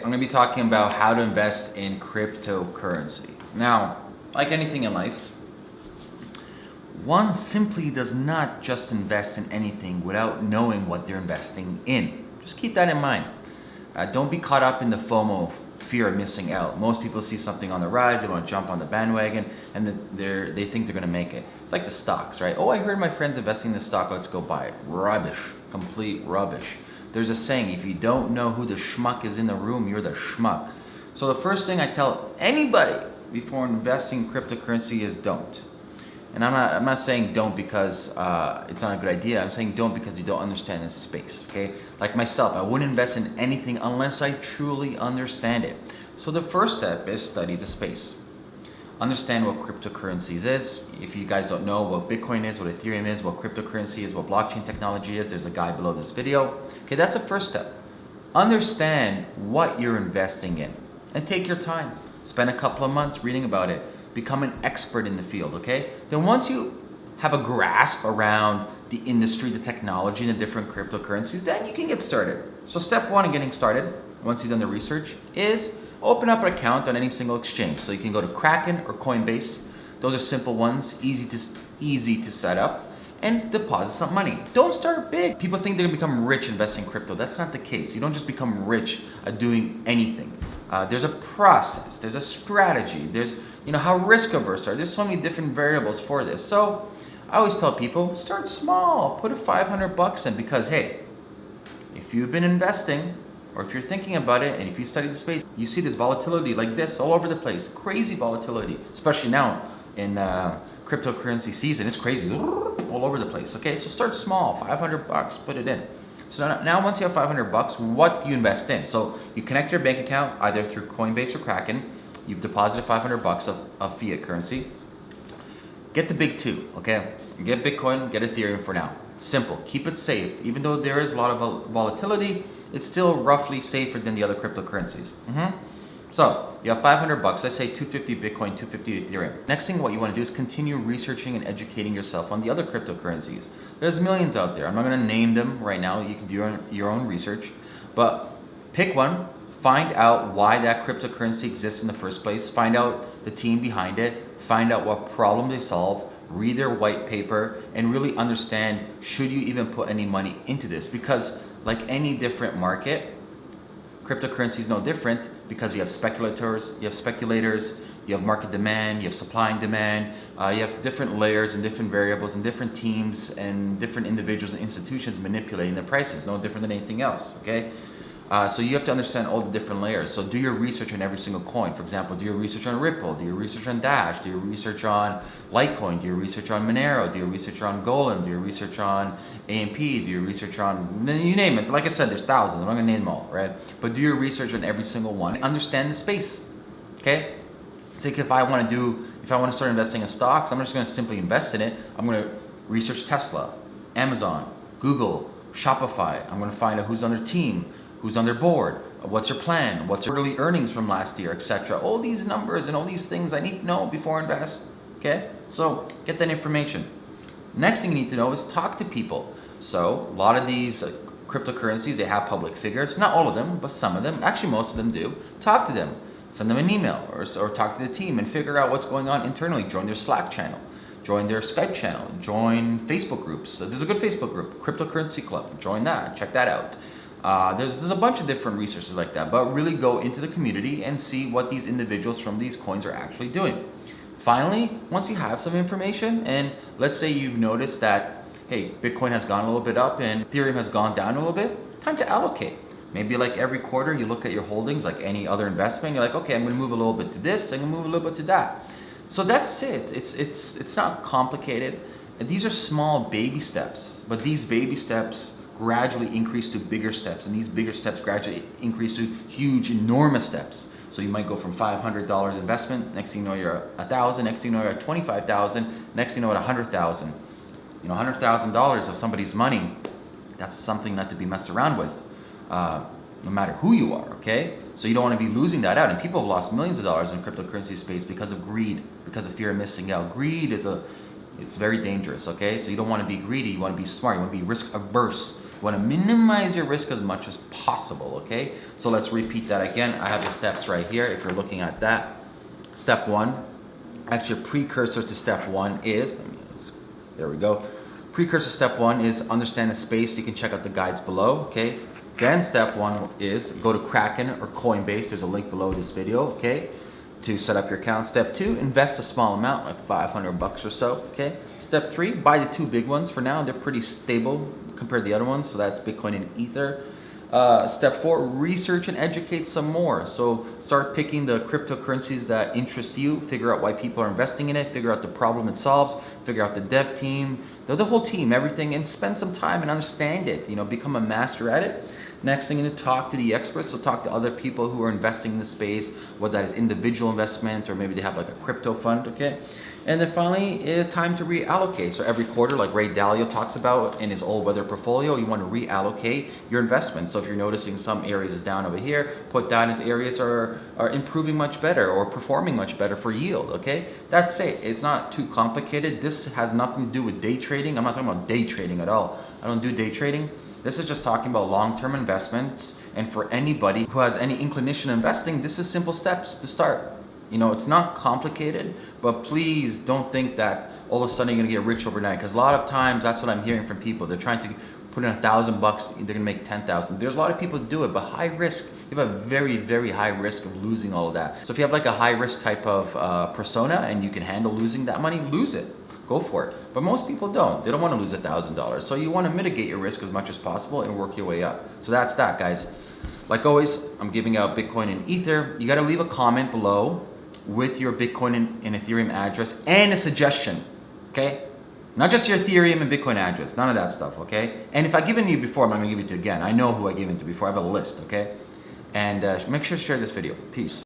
I'm gonna be talking about how to invest in cryptocurrency. Now, like anything in life, one simply does not just invest in anything without knowing what they're investing in. Just keep that in mind. Don't be caught up in the FOMO, fear of missing out. Most people see something on the rise, they want to jump on the bandwagon, and they think they're going to make it. It's like the stocks, right? Oh, I heard my friend's investing in this stock, let's go buy it. Rubbish, complete rubbish. There's a saying, if you don't know who the schmuck is in the room, you're the schmuck. So the first thing I tell anybody before investing in cryptocurrency is don't. And I'm not saying don't because it's not a good idea. I'm saying don't because you don't understand this space, okay? Like myself, I wouldn't invest in anything unless I truly understand it. So the first step is study the space. Understand what cryptocurrencies is. If you guys don't know what Bitcoin is, what Ethereum is, what cryptocurrency is, what blockchain technology is, there's a guide below this video. Okay, that's the first step. Understand what you're investing in and take your time. Spend a couple of months reading about it. Become an expert in the field, okay? Then once you have a grasp around the industry, the technology, and the different cryptocurrencies, then you can get started. So step one in getting started, once you've done the research, is open up an account on any single exchange. So you can go to Kraken or Coinbase. Those are simple ones, easy to set up, and deposit some money. Don't start big. People think they're gonna become rich investing in crypto. That's not the case. You don't just become rich at doing anything. There's a process, there's a strategy, there's how risk averse are. There's so many different variables for this. So I always tell people, start small, put a $500 in, because hey, if you've been investing or if you're thinking about it and if you study the space, you see this volatility like this all over the place, crazy volatility, especially now in cryptocurrency season. It's crazy, all over the place. Okay, so start small, $500, put it in. So now once you have $500, what do you invest in? So you connect your bank account either through Coinbase or Kraken. You've deposited $500 of fiat currency. Get the big two, okay? Get Bitcoin, get Ethereum for now. Simple, keep it safe. Even though there is a lot of volatility, it's still roughly safer than the other cryptocurrencies. So you have $500, let's say 250 Bitcoin, 250 Ethereum. Next thing what you want to do is continue researching and educating yourself on the other cryptocurrencies. There's millions out there. I'm not going to name them right now. You can do your own research, but pick one. Find out why that cryptocurrency exists in the first place. Find out the team behind it. Find out what problem they solve. Read their white paper and really understand, should you even put any money into this? Because like any different market, cryptocurrency is no different, because you have speculators, you have market demand, you have supply and demand, you have different layers and different variables and different teams and different individuals and institutions manipulating the prices, no different than anything else, okay? So you have to understand all the different layers. So do your research on every single coin. For example, do your research on Ripple, do your research on Dash, do your research on Litecoin, do your research on Monero, do your research on Golem, do your research on AMP, do your research on, you name it. Like I said, there's thousands, I'm not gonna name them all, right? But do your research on every single one. Understand the space, okay? It's like if I wanna start investing in stocks, I'm not just gonna simply invest in it. I'm gonna research Tesla, Amazon, Google, Shopify. I'm gonna find out who's on their team, who's on their board, what's their plan, what's their quarterly earnings from last year, etc. All these numbers and all these things I need to know before I invest, okay? So get that information. Next thing you need to know is talk to people. So a lot of these cryptocurrencies, they have public figures. Not all of them, but some of them. Actually, most of them do. Talk to them. Send them an email or talk to the team and figure out what's going on internally. Join their Slack channel. Join their Skype channel. Join Facebook groups. So there's a good Facebook group, Cryptocurrency Club. Join that. Check that out. There's a bunch of different resources like that, but really go into the community and see what these individuals from these coins are actually doing. Finally, once you have some information, and let's say you've noticed that, hey, Bitcoin has gone a little bit up and Ethereum has gone down a little bit, time to allocate. Maybe like every quarter you look at your holdings like any other investment, you're like, okay, I'm gonna move a little bit to this, I'm gonna move a little bit to that. So that's it. It's not complicated. These are small baby steps, but these baby steps gradually increase to bigger steps, and these bigger steps gradually increase to huge, enormous steps. So you might go from $500 investment, next thing you know you're at $1,000, next thing you know you're at $25,000, next thing you know at $100,000. $100,000 of somebody's money, that's something not to be messed around with, no matter who you are, okay? So you don't want to be losing that out. And people have lost millions of dollars in cryptocurrency space because of greed, because of fear of missing out. Greed is a It's very dangerous, okay? So you don't want to be greedy, you want to be smart, you want to be risk averse. You want to minimize your risk as much as possible, okay? So let's repeat that again. I have the steps right here if you're looking at that. Step one, actually a precursor to step one is, there we go. Precursor step one is understand the space. You can check out the guides below, okay? Then step one is go to Kraken or Coinbase. There's a link below this video, okay? To set up your account. Step two, invest a small amount, like $500 or so, okay? Step three, buy the two big ones for now. They're pretty stable compared to the other ones. So that's Bitcoin and Ether. Step four, research and educate some more. So start picking the cryptocurrencies that interest you, figure out why people are investing in it, figure out the problem it solves, figure out the dev team, the whole team, everything, and spend some time and understand it, you know, become a master at it. Next thing, you need to talk to the experts. So talk to other people who are investing in the space, whether that is individual investment or maybe they have like a crypto fund, okay? And then finally, it's time to reallocate. So every quarter, like Ray Dalio talks about in his All Weather portfolio, you want to reallocate your investment. So if you're noticing some areas is down over here, put that into areas are improving much better or performing much better for yield, okay? That's it. It's not too complicated. This has nothing to do with day trading. I'm not talking about day trading at all. I don't do day trading. This is just talking about long-term investments. And for anybody who has any inclination in investing, this is simple steps to start. You know, it's not complicated, but please don't think that all of a sudden you're gonna get rich overnight. Because a lot of times that's what I'm hearing from people. They're trying to put in $1,000, they're gonna make 10,000. There's a lot of people who do it, but high risk. You have a very, very high risk of losing all of that. So if you have like a high risk type of persona and you can handle losing that money, lose it. Go for it. But most people don't. They don't want to lose $1,000. So you want to mitigate your risk as much as possible and work your way up. So that's that, guys. Like always, I'm giving out Bitcoin and Ether. You got to leave a comment below with your Bitcoin and Ethereum address and a suggestion, okay? Not just your Ethereum and Bitcoin address, none of that stuff, okay? And if I've given you before, I'm not gonna give it to you again. I know who I gave it to before, I have a list, okay? And make sure to share this video. Peace.